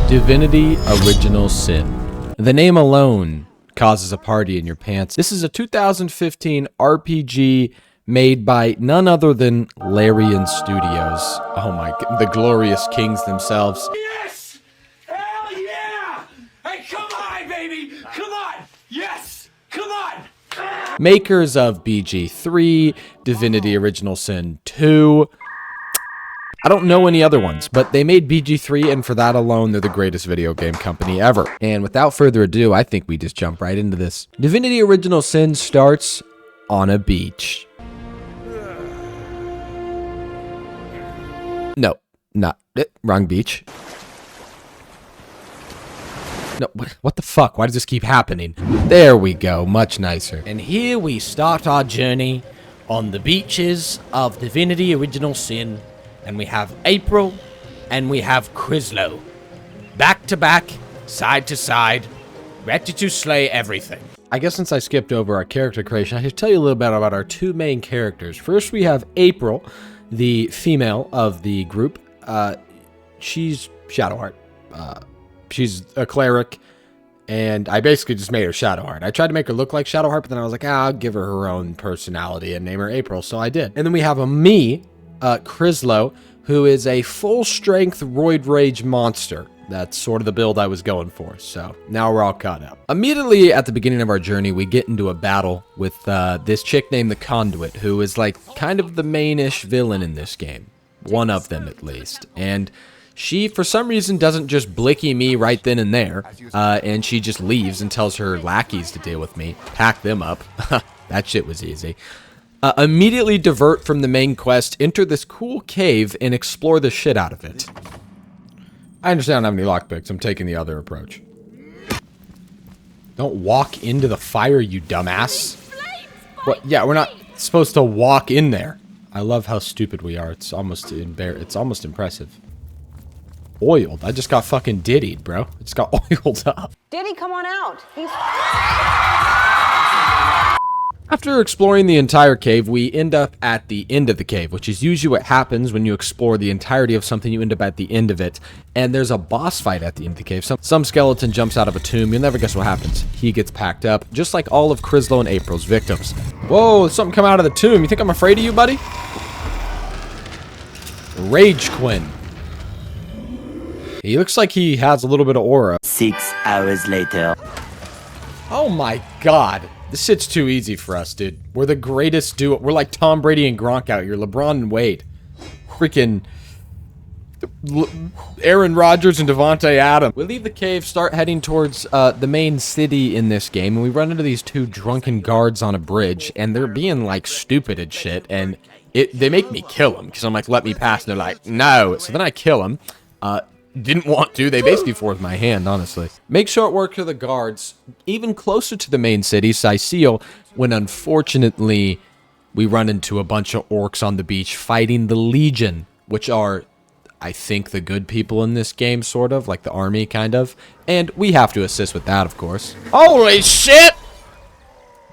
Divinity Original Sin. The name alone causes a party in your pants. This is a 2015 RPG made by none other than Larian Studios. Oh my god, the glorious kings themselves. Yes! Hell yeah! Hey, come on, baby! Come on! Yes! Come on! Makers of BG3, Divinity Original Sin 2. I don't know any other ones, but they made BG3, and for that alone, they're the greatest video game company ever. And without further ado, I think we just jump right into this. Divinity Original Sin starts on a beach. No, not wrong beach. No, what the fuck? Why does this keep happening? There we go, much nicer. And here we start our journey on the beaches of Divinity Original Sin. And we have April, and we have Crislow. Back to back, side to side, ready to slay everything. I guess since I skipped over our character creation, I should tell you a little bit about our two main characters. First, we have April, the female of the group. She's Shadowheart. She's a cleric, and I basically just made her Shadowheart. I tried to make her look like Shadowheart, but then I was like, I'll give her her own personality and name her April, so I did. And then we have Crislow, who is a full-strength roid rage monster. That's sort of the build I was going for, so now we're all caught up. Immediately at the beginning of our journey, we get into a battle with this chick named the Conduit, who is like kind of the main-ish villain in this game. One of them, at least. And she, for some reason, doesn't just blicky me right then and there, and she just leaves and tells her lackeys to deal with me, pack them up. That shit was easy. Immediately divert from the main quest, enter this cool cave, and explore the shit out of it. I understand I don't have any lockpicks. I'm taking the other approach. Don't walk into the fire, you dumbass. What? Yeah, we're not supposed to walk in there. I love how stupid we are. It's almost impressive. Oiled. I just got fucking diddied, bro. I just got oiled up. Diddy, come on out. After exploring the entire cave, we end up at the end of the cave, which is usually what happens when you explore the entirety of something. You end up at the end of it, and there's a boss fight at the end of the cave. Some skeleton jumps out of a tomb. You'll never guess what happens. He gets packed up, just like all of Crislow and April's victims. Whoa, something come out of the tomb. You think I'm afraid of you, buddy? Rage Quinn. He looks like he has a little bit of aura. 6 hours later. Oh my god. This shit's too easy for us, dude. We're the greatest duo. We're like Tom Brady and Gronk out here. LeBron and Wade. Freaking Aaron Rodgers and Devontae Adams. We leave the cave, start heading towards the main city in this game, and we run into these two drunken guards on a bridge, and they're being like stupid and shit, and they make me kill them, because I'm like, let me pass, and they're like, no. So then I kill them. Didn't want to. They basically forced my hand, honestly. Make short work of the guards, even closer to the main city, Sicil, when unfortunately we run into a bunch of orcs on the beach fighting the Legion, which are, I think, the good people in this game, sort of, like the army, kind of. And we have to assist with that, of course. Holy shit!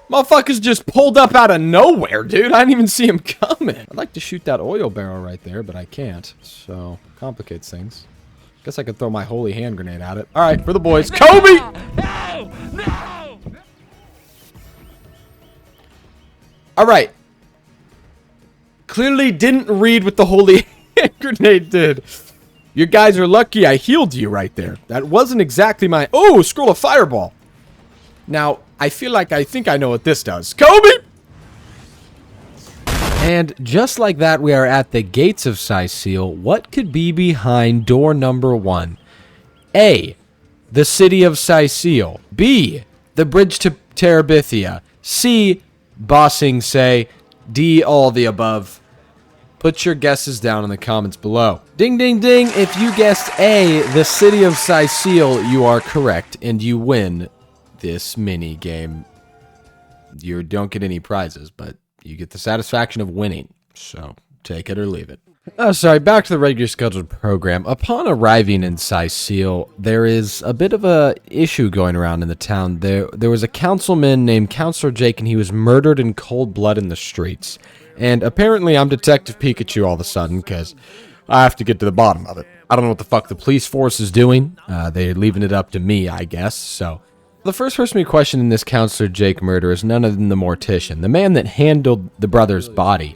Motherfuckers just pulled up out of nowhere, dude. I didn't even see him coming. I'd like to shoot that oil barrel right there, but I can't. So, complicates things. Guess I could throw my holy hand grenade at it. All right, for the boys. Kobe! No! No! All right. Clearly didn't read what the holy hand grenade did. You guys are lucky I healed you right there. That wasn't exactly my... Oh, scroll of fireball. Now, I think I know what this does. Kobe! And just like that, we are at the gates of Sicil. What could be behind door number 1? A, the city of Sicil. B, the bridge to Terabithia. C, Bossing Say. D, all the above. Put your guesses down in the comments below. Ding, ding, ding. If you guessed A, the city of Sicil, you are correct, and you win this mini game. You don't get any prizes, but you get the satisfaction of winning, so take it or leave it. Oh, sorry, back to the regular scheduled program. Upon arriving in Sicil, there is a bit of a issue going around in the town. There was a councilman named Councilor Jake, and he was murdered in cold blood in the streets. And apparently I'm Detective Pikachu all of a sudden, because I have to get to the bottom of it. I don't know what the fuck the police force is doing. They're leaving it up to me, I guess. So the first person we question in this Counselor Jake murder is none other than the mortician, the man that handled the brother's body.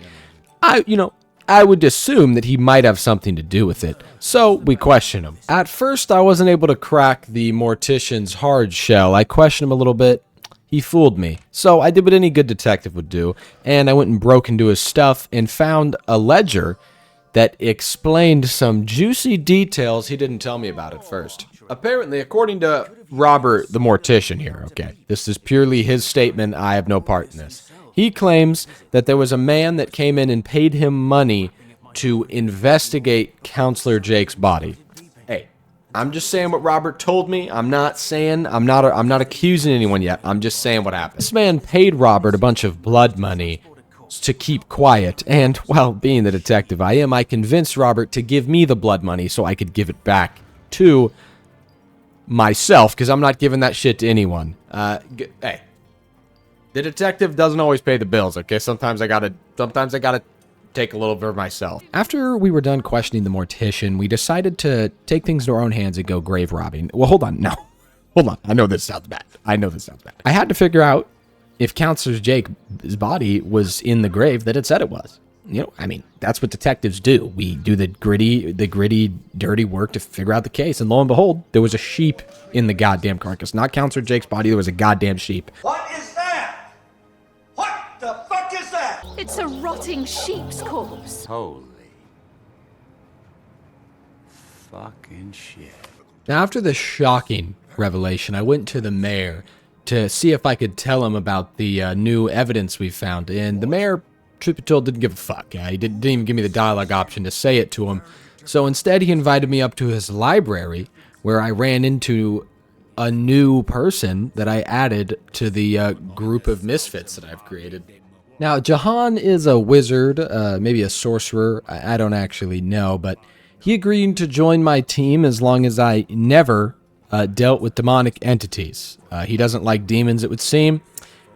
I would assume that he might have something to do with it, so we question him. At first, I wasn't able to crack the mortician's hard shell. I questioned him a little bit. He fooled me. So I did what any good detective would do, and I went and broke into his stuff and found a ledger that explained some juicy details he didn't tell me about at first. Apparently, according to Robert the mortician here, okay, this is purely his statement, I have no part in this. He claims that there was a man that came in and paid him money to investigate Counselor Jake's body. Hey, I'm just saying what Robert told me. I'm not accusing anyone yet. I'm just saying what happened. This man paid Robert a bunch of blood money to keep quiet, and, well, being the detective I am, I convinced Robert to give me the blood money so I could give it back to myself, because I'm not giving that shit to anyone. Hey. The detective doesn't always pay the bills, okay? Sometimes I gotta take a little bit of myself. After we were done questioning the mortician, we decided to take things into our own hands and go grave robbing. Well, hold on. No. Hold on. I know this sounds bad. I had to figure out if Counselor Jake's body was in the grave that it said it was. That's what detectives do. We do the gritty, dirty work to figure out the case. And lo and behold, there was a sheep in the goddamn carcass. Not Counselor Jake's body, there was a goddamn sheep. What is that? What the fuck is that? It's a rotting sheep's corpse. Holy fucking shit. Now, after this shocking revelation, I went to the mayor to see if I could tell him about the new evidence we found. And the mayor, truth be told, didn't give a fuck. He didn't even give me the dialogue option to say it to him. So instead, he invited me up to his library, where I ran into a new person that I added to the group of misfits that I've created. Now, Jahan is a wizard, maybe a sorcerer. I don't actually know, but he agreed to join my team as long as I never dealt with demonic entities. He doesn't like demons, it would seem,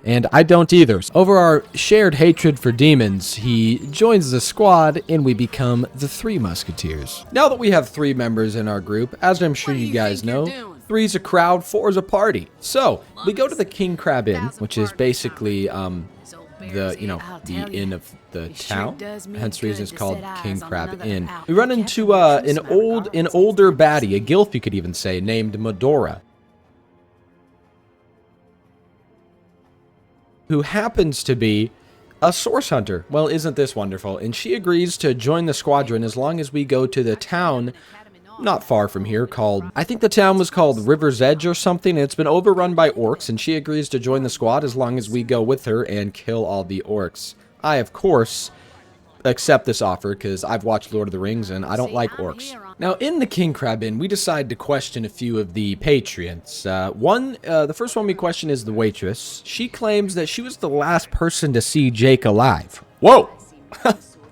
and I don't either. Over our shared hatred for demons, he joins the squad, and we become the Three Musketeers. Now that we have 3 members in our group, as I'm sure you guys know, 3's a crowd, 4's a party. So, we go to the King Crab Inn, which is basically, the inn of the town. Hence the reason it's called King Crab Inn. We run into an older baddie, a gilf you could even say, named Medora, who happens to be a source hunter. Well, isn't this wonderful? And she agrees to join the squadron as long as we go to the town not far from here called, I think the town was called River's Edge or something. It's been overrun by orcs, and she agrees to join the squad as long as we go with her and kill all the orcs. I, of course, accept this offer because I've watched Lord of the Rings and I don't like orcs. Now, in the King Crab Inn, we decide to question a few of the patrons. The first one we question is the waitress. She claims that she was the last person to see Jake alive. Whoa!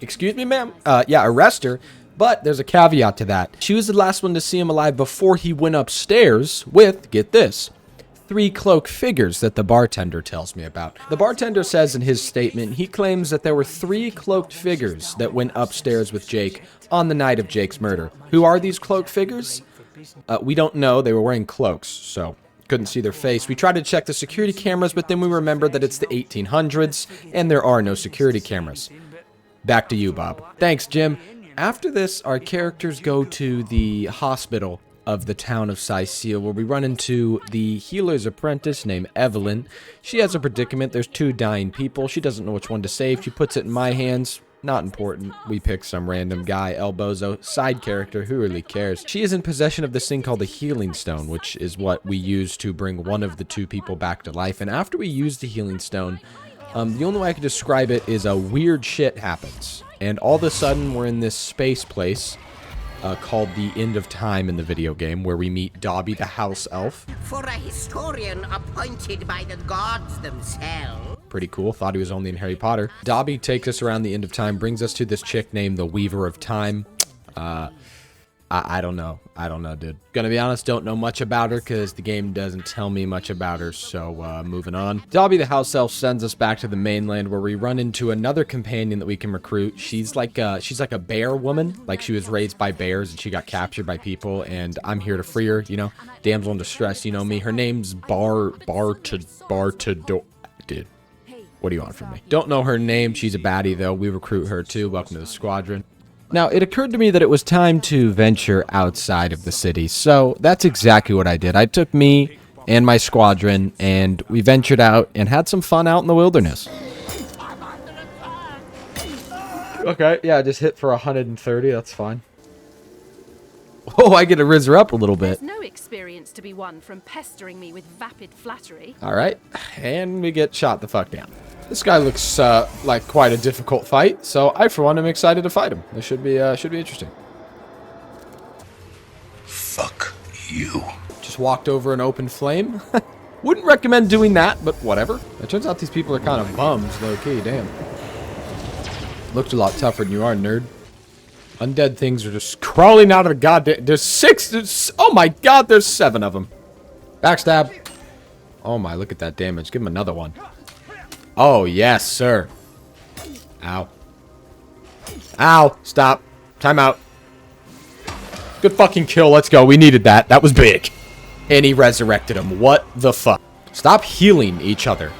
Excuse me, ma'am? Yeah, arrest her. But there's a caveat to that. She was the last one to see him alive before he went upstairs with, get this, 3 cloaked figures that the bartender tells me about. The bartender says in his statement, he claims that there were 3 cloaked figures that went upstairs with Jake on the night of Jake's murder. Who are these cloaked figures? We don't know. They were wearing cloaks, so couldn't see their face. We tried to check the security cameras, but then we remembered that it's the 1800s, and there are no security cameras. Back to you, Bob. Thanks, Jim. After this, our characters go to the hospital of the town of Sicile, where we run into the healer's apprentice named Evelyn. She has a predicament. There's 2 dying people. She doesn't know which one to save. She puts it in my hands. Not important. We pick some random guy, El Bozo, side character. Who really cares? She is in possession of this thing called the Healing Stone, which is what we use to bring one of the 2 people back to life. And after we use the Healing Stone, the only way I can describe it is a weird shit happens. And all of a sudden, we're in this space place called the End of Time in the video game, where we meet Dobby, the house elf. For a historian appointed by the gods themselves. Pretty cool. Thought he was only in Harry Potter. Dobby takes us around the End of Time, brings us to this chick named the Weaver of Time. I don't know. I don't know, dude. Gonna be honest, don't know much about her because the game doesn't tell me much about her. So, moving on. Dobby the house elf sends us back to the mainland where we run into another companion that we can recruit. She's like a bear woman. Like she was raised by bears and she got captured by people. And I'm here to free her, you know. Damsel in distress, you know me. Her name's Dude. What do you want from me? Don't know her name. She's a baddie, though. We recruit her, too. Welcome to the squadron. Now, it occurred to me that it was time to venture outside of the city, so that's exactly what I did. I took me and my squadron, and we ventured out and had some fun out in the wilderness. Okay, yeah, just hit for 130. That's fine. Oh, I get to rizz her up a little bit. There's no experience to be won from pestering me with vapid flattery. All right, and we get shot the fuck down. This guy looks like quite a difficult fight, so I, for one, am excited to fight him. This should be interesting. Fuck you. Just walked over an open flame. Wouldn't recommend doing that, but whatever. It turns out these people are kind of bums, low-key, damn. Looked a lot tougher than you are, nerd. Undead things are just crawling out of the goddamn... There's 6... oh my god, there's 7 of them. Backstab. Oh my, look at that damage. Give him another one. Oh, yes, sir. Ow. Ow. Stop. Time out. Good fucking kill. Let's go. We needed that. That was big. And he resurrected him. What the fuck? Stop healing each other.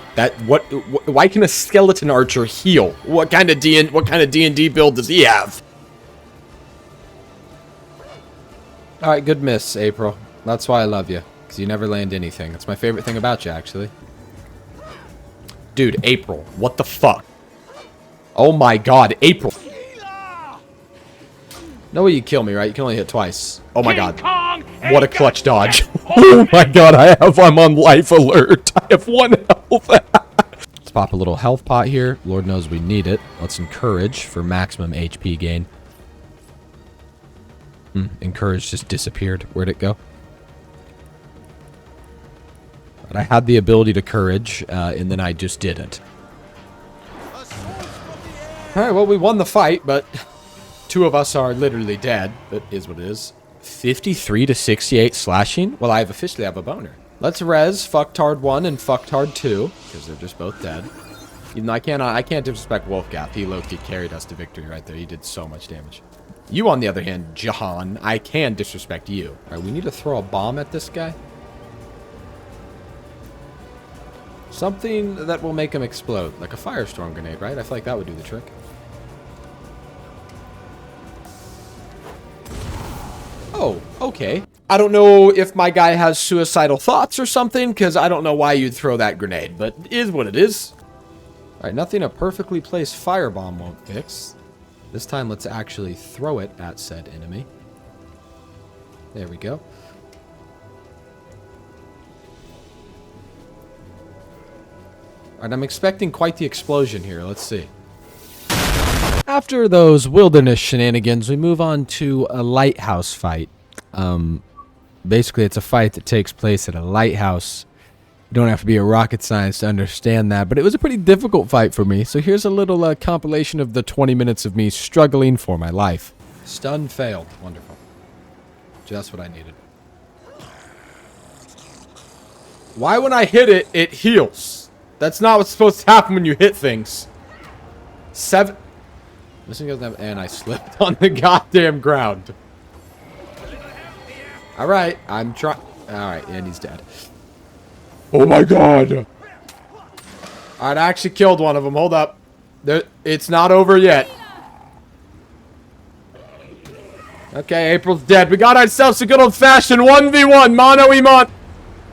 Why can a skeleton archer heal? What kind of D&D build does he have? All right, good miss, April. That's why I love you. Because you never land anything. That's my favorite thing about you, actually. Dude, April, what the fuck? Oh my god, April. No way you kill me, right? You can only hit twice. Oh my god. What a clutch dodge. Oh my god, I'm on life alert. I have 1 health. Let's pop a little health pot here. Lord knows we need it. Let's encourage for maximum HP gain. Encourage just disappeared. Where'd it go? But I had the ability to courage, and then I just didn't. Alright, well, we won the fight, but 2 of us are literally dead. That is what it is. 53 to 68 slashing? Well, I officially have a boner. Let's res Fucktard 1 and Fucktard 2, because they're just both dead. Even though I can't disrespect Wolfgap. He low-key carried us to victory right there. He did so much damage. You, on the other hand, Jahan, I can disrespect you. Alright, we need to throw a bomb at this guy. Something that will make him explode. Like a firestorm grenade, right? I feel like that would do the trick. Oh, okay. I don't know if my guy has suicidal thoughts or something, because I don't know why you'd throw that grenade, but it is what it is. Alright, nothing a perfectly placed firebomb won't fix. This time, let's actually throw it at said enemy. There we go. Alright, I'm expecting quite the explosion here. Let's see. After those wilderness shenanigans, we move on to a lighthouse fight. Basically, it's a fight that takes place at a lighthouse. You don't have to be a rocket scientist to understand that, but it was a pretty difficult fight for me. So here's a little compilation of the 20 minutes of me struggling for my life. Stun failed. Wonderful. Just what I needed. Why when I hit it, it heals? That's not what's supposed to happen when you hit things. 7... This thing doesn't have... And I slipped on the goddamn ground. Alright, I'm trying... Alright, and he's dead. Oh my god! Alright, I actually killed one of them. Hold up. It's not over yet. Okay, April's dead. We got ourselves a good old-fashioned 1v1 mono-e-mon.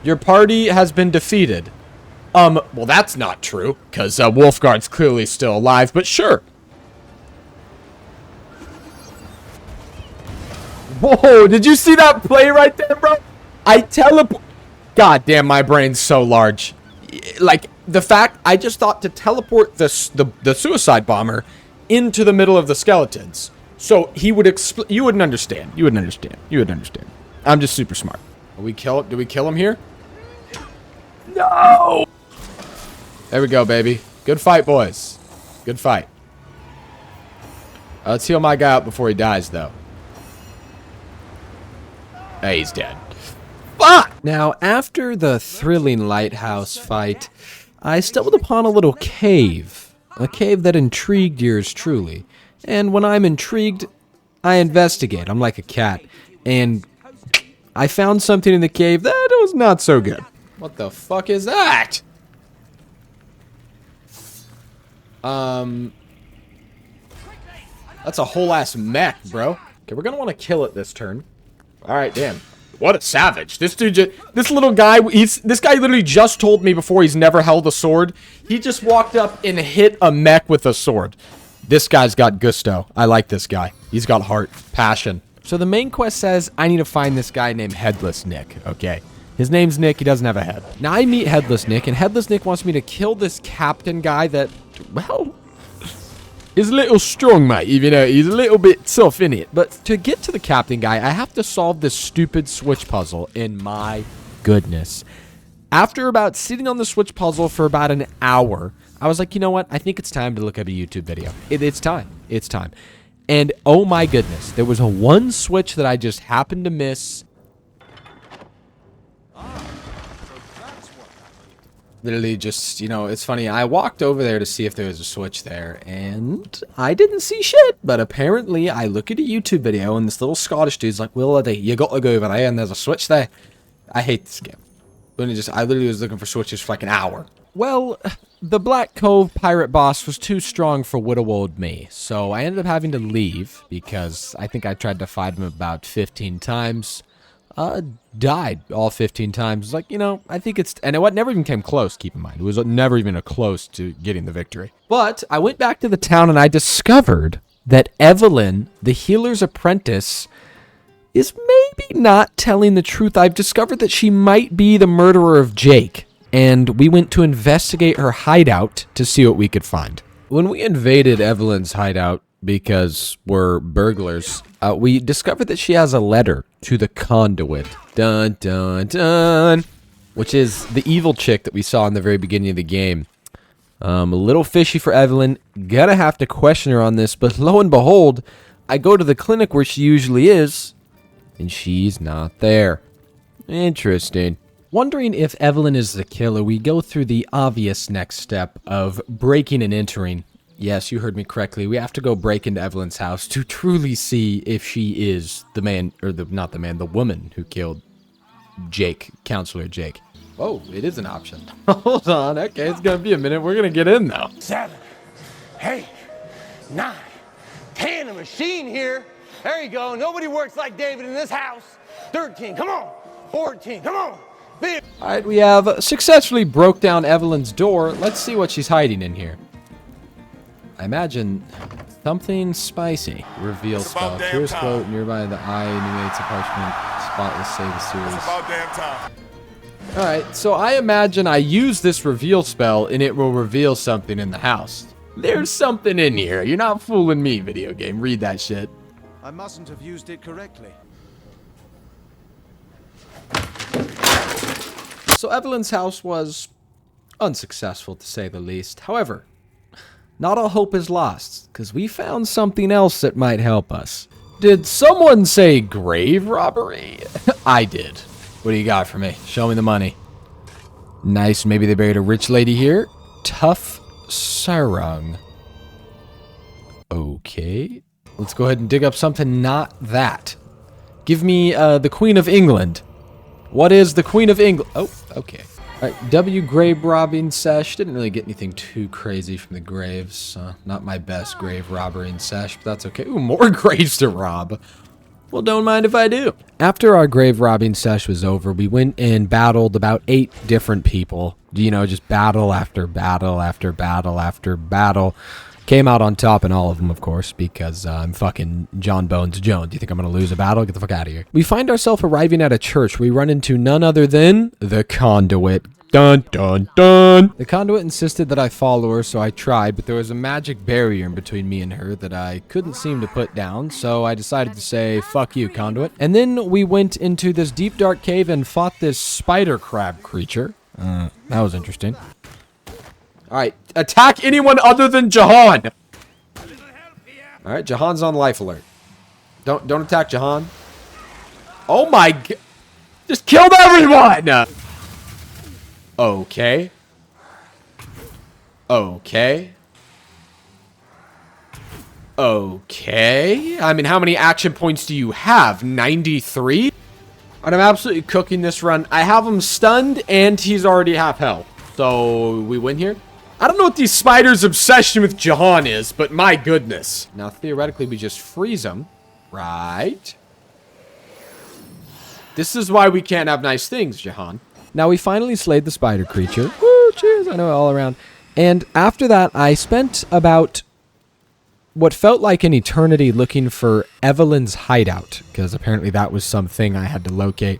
Your party has been defeated. Well, that's not true, because Wolfguard's clearly still alive, but sure. Whoa, did you see that play right there, bro? I teleport... God damn, my brain's so large. Like, the fact... I just thought to teleport the suicide bomber into the middle of the skeletons. So he would you wouldn't understand. You wouldn't understand. You wouldn't understand. I'm just super smart. Do we kill him here? No! There we go, baby. Good fight, boys. Good fight. Let's heal my guy up before he dies, though. Hey, he's dead. Fuck! Now, after the thrilling lighthouse fight, I stumbled upon a little cave. A cave that intrigued yours truly. And when I'm intrigued, I investigate. I'm like a cat. And I found something in the cave that was not so good. What the fuck is that? That's a whole ass mech, bro. Okay, we're gonna want to kill it this turn. Alright, damn. What a savage. This dude this little guy, this guy literally just told me before he's never held a sword. He just walked up and hit a mech with a sword. This guy's got gusto. I like this guy. He's got heart, passion. So the main quest says I need to find this guy named Headless Nick, okay? His name's Nick, he doesn't have a head. Now I meet Headless Nick, and Headless Nick wants me to kill this captain guy that, well, is a little strong, mate. Even though he's a little bit tough in it. But to get to the captain guy, I have to solve this stupid switch puzzle. And my goodness. After about sitting on the switch puzzle for about an hour, I was like, you know what? I think it's time to look up a YouTube video. It's time. It's time. And oh my goodness, there was one switch that I just happened to miss. Literally just, you know, it's funny. I walked over there to see if there was a switch there, and I didn't see shit. But apparently, I look at a YouTube video, and this little Scottish dude's like, Willie, you got to go over there, and there's a switch there. I hate this game. I literally was looking for switches for like an hour. Well, the Black Cove pirate boss was too strong for widow old me, so I ended up having to leave because I think I tried to fight him about 15 times. Died all 15 times. It's like, you know, I think it's, and it never even came close, keep in mind. It was never even close to getting the victory. But I went back to the town and I discovered that Evelyn, the healer's apprentice, is maybe not telling the truth. I've discovered that she might be the murderer of Jake, and we went to investigate her hideout to see what we could find. When we invaded Evelyn's hideout, because we're burglars, we discovered that she has a letter to the Conduit. Dun, dun, dun. Which is the evil chick that we saw in the very beginning of the game. A little fishy for Evelyn. Gonna have to question her on this, but lo and behold, I go to the clinic where she usually is, and she's not there. Interesting. Wondering if Evelyn is the killer, we go through the obvious next step of breaking and entering. Yes, you heard me correctly. We have to go break into Evelyn's house to truly see if she is the man, or not the man, the woman who killed Jake, Counselor Jake. Oh, it is an option. Hold on. Okay, it's going to be a minute. We're going to get in, though. 7, 8, 9, 10. A machine here. There you go. Nobody works like David in this house. 13. Come on. 14. Come on. 15. All right, we have successfully broke down Evelyn's door. Let's see what she's hiding in here. I imagine something spicy. Reveal spell. Pierce float nearby the eye, animates a parchment. Spotless save a series. It's about damn time. Alright, so I imagine I use this reveal spell and it will reveal something in the house. There's something in here. You're not fooling me, video game. Read that shit. I mustn't have used it correctly. So Evelyn's house was unsuccessful, to say the least. However, not all hope is lost, because we found something else that might help us. Did someone say grave robbery? I did. What do you got for me? Show me the money. Nice, maybe they buried a rich lady here. Tough sarung. Okay. Let's go ahead and dig up something not that. Give me the Queen of England. What is the Queen of England? Oh, okay. All right, W grave robbing sesh. Didn't really get anything too crazy from the graves. Not my best grave robbing sesh, but that's okay. Ooh, more graves to rob. Well, don't mind if I do. After our grave robbing sesh was over, we went and battled about 8 different people. You know, just battle after battle after battle after battle. Came out on top in all of them, of course, because I'm fucking John Bones Jones. Do you think I'm going to lose a battle? Get the fuck out of here. We find ourselves arriving at a church. We run into none other than the Conduit. Dun, dun, dun. The Conduit insisted that I follow her, so I tried, but there was a magic barrier in between me and her that I couldn't seem to put down, so I decided to say, fuck you, Conduit. And then we went into this deep, dark cave and fought this spider crab creature. That was interesting. Alright, attack anyone other than Jahan! Alright, Jahan's on life alert. Don't attack Jahan. Oh my god. Just killed everyone! Okay. Okay. Okay. I mean, how many action points do you have? 93? And I'm absolutely cooking this run. I have him stunned, and he's already half health. So, we win here? I don't know what these spiders' obsession with Jahan is, but my goodness. Now, theoretically, we just freeze him. Right? This is why we can't have nice things, Jahan. Now, we finally slayed the spider creature. Woo, cheers, I know, all around. And after that, I spent about what felt like an eternity looking for Evelyn's hideout, because apparently that was something I had to locate.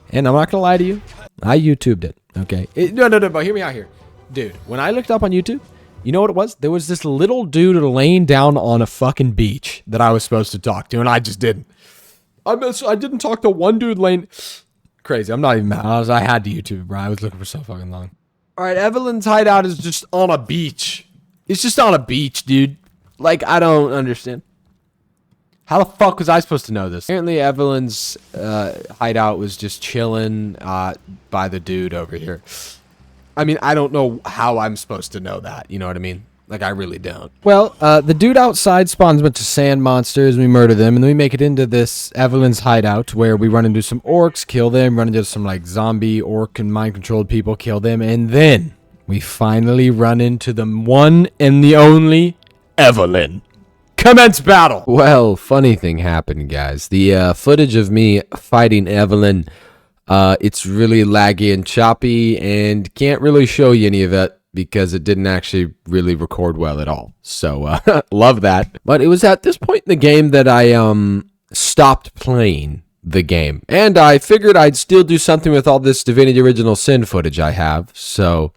And I'm not going to lie to you, I YouTubed it, okay? No, but hear me out here. Dude, when I looked up on YouTube, you know what it was? There was this little dude laying down on a fucking beach that I was supposed to talk to, and I just didn't. I didn't talk to one dude laying... Crazy, I'm not even mad. I had to YouTube, bro. I was looking for so fucking long. Alright, Evelyn's hideout is just on a beach. It's just on a beach, dude. Like, I don't understand. How the fuck was I supposed to know this? Apparently, Evelyn's hideout was just chilling by the dude over here. I mean, I don't know how I'm supposed to know that. You know what I mean? Like, I really don't. Well, the dude outside spawns a bunch of sand monsters, and we murder them, and then we make it into this Evelyn's hideout, where we run into some orcs, kill them, run into some, like, zombie, orc, and mind-controlled people, kill them, and then we finally run into the one and the only Evelyn. Commence battle! Well, funny thing happened, guys. The footage of me fighting Evelyn, it's really laggy and choppy, and can't really show you any of it, because it didn't actually really record well at all. So, love that. But it was at this point in the game that I stopped playing the game. And I figured I'd still do something with all this Divinity Original Sin footage I have. So,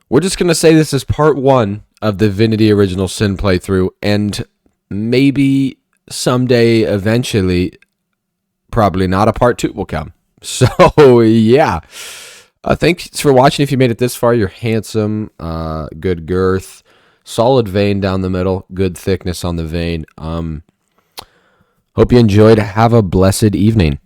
we're just going to say this is part 1 of the Divinity Original Sin playthrough. And maybe someday, eventually, probably not, a part 2 will come. So, yeah. Thanks for watching. If you made it this far, you're handsome. Good girth. Solid vein down the middle. Good thickness on the vein. Hope you enjoyed. Have a blessed evening.